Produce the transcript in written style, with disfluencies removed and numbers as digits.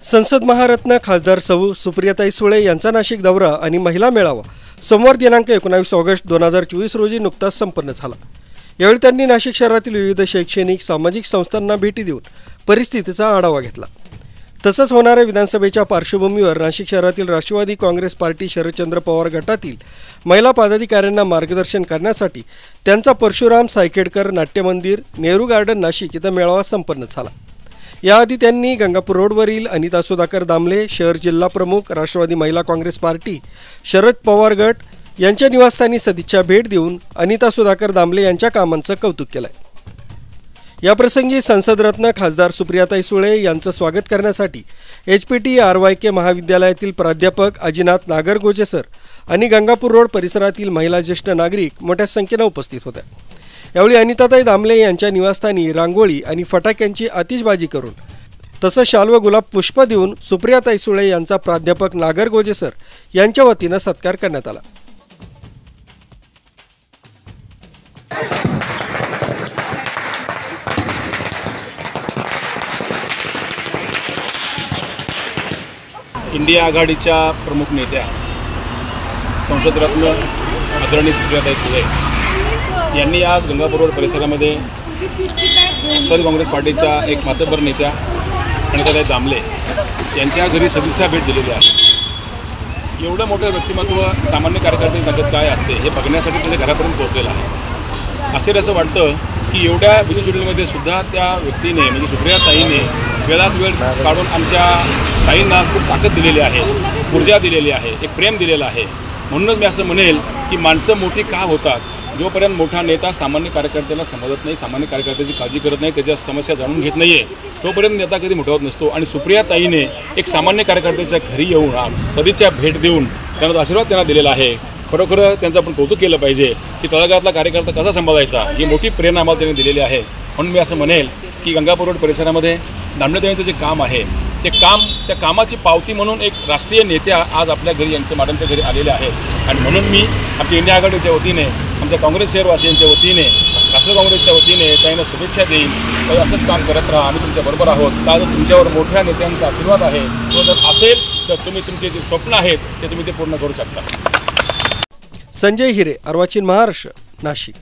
संसद महारत्न खासदार सौ सुप्रियाताई सुळे यांचा नाशिक दौरा आणि महिला मेळावा सोमवार दिनांक 19 ऑगस्ट 2024 रोजी नुकताच संपन्न झाला। यावेळी त्यांनी नाशिक शहरातील विविध शैक्षणिक सामाजिक संस्थांना भेटी देऊन परिस्थितीचा आढावा घेतला। तसंच होणाऱ्या विधानसभेच्या पार्श्वभूमीवर नाशिक शहरातील राष्ट्रवादी काँग्रेस पार्टी शरदचंद्र पवार गटातील महिला पदाधिकाऱ्यांना मार्गदर्शन करण्यासाठी त्यांचा परशुराम सायखेडकर नाट्यमंदिर नेहरू गार्डन नाशिक इथं मेळावा संपन्न झाला। याआधी त्यांनी गंगापूर रोडवरील अनिता सुधाकर दामले शहर जिल्हा प्रमुख राष्ट्रवादी महिला काँग्रेस पार्टी शरद पवार गट यांच्या निवासस्थानी सदिच्छा भेट देऊन अनिता सुधाकर दामले यांच्या कामांचं कौतुक केलं। याप्रसंगी संसदरत्न खासदार सुप्रियाताई सुळे यांचं स्वागत करण्यासाठी HPTRYK महाविद्यालयातील प्राध्यापक अजिनाथ नागरगोजे सर आणि गंगापूर रोड परिसरातील महिला ज्येष्ठ नागरिक मोठ्या संख्येने उपस्थित होत्या। यावेळी अनिताताई दामले यांच्या निवासस्थानी रांगोळी आणि फटाक्यांची आतिषबाजी करून तसंच शाल व गुलाब पुष्प देऊन सुप्रियाताई सुळे यांचा प्राध्यापक नागरगोजे सर यांच्या वतीनं सत्कार करण्यात आला। इंडिया आघाडीच्या प्रमुख नेत्या संसदरत्न आदरणीय सुप्रियाताई सुळे यांनी आज गंगापूर रोड परिसरामध्ये राष्ट्रवादी काँग्रेस पार्टीच्या एक मातब्बर नेत्या अनिताताई दामले यांच्या घरी सदिच्छा भेट दिलेली आहे। एवढं मोठं व्यक्तिमत्व सामान्य कार्यकर्त्यांची ताकद काय असते हे बघण्यासाठी त्यांच्या घरापर्यंत पोहोचलेलं आहे। असे असं वाटतं की एवढ्या बिझी शेड्यूलमध्ये सुद्धा त्या व्यक्तीने म्हणजे सुप्रियाताईने वेळात वेळ काढून आमच्या ताईंना खूप ताकद दिलेली आहे, ऊर्जा दिलेली आहे, एक प्रेम दिलेलं आहे। म्हणूनच मी असं म्हणेल की माणसं मोठी का होतात जोपर्यंत मोठा नेता सामान्य कार्यकर्त्याला समजत नाही, सामान्य कार्यकर्त्याची काळजी करत नाही, त्याच्या समस्या जाणून घेत नाही आहे तोपर्यंत नेता कधी मोठा होत नसतो। आणि सुप्रियाताईने एक सामान्य कार्यकर्त्याच्या घरी येऊन आज सदिच्छा भेट देऊन त्यांना आशीर्वाद त्यांना दिलेला आहे। खरोखर त्यांचं आपण कौतुक केलं पाहिजे की तळागाळातला कार्यकर्ता कसा सांभाळायचा ही मोठी प्रेरणा आम्हाला त्यांनी दिलेली आहे। म्हणून मी असं म्हणेल की गंगापूर रोड परिसरामध्ये दामलेताईंचं जे काम आहे ते काम त्या कामाची पावती म्हणून एक राष्ट्रीय नेत्या आज आपल्या घरी यांच्या मॅडमच्या घरी आलेले आहेत। आणि म्हणून मी आमच्या इंडिया आघाडीच्या वतीने आमच्या काँग्रेस शहरवासियांच्या वतीने राष्ट्रवादी काँग्रेसच्या वतीने त्यांना शुभेच्छा देईन। तर असंच काम करत राहा, आम्ही तुमच्याबरोबर आहोत। का तुमच्यावर मोठ्या नेत्यांचा आशीर्वाद आहे, तो जर असेल तर तुम्ही तुमचे जे स्वप्न आहेत ते तुम्ही ते पूर्ण करू शकता। संजय हिरे, अर्वाचीन महाराष्ट्र, नाशिक।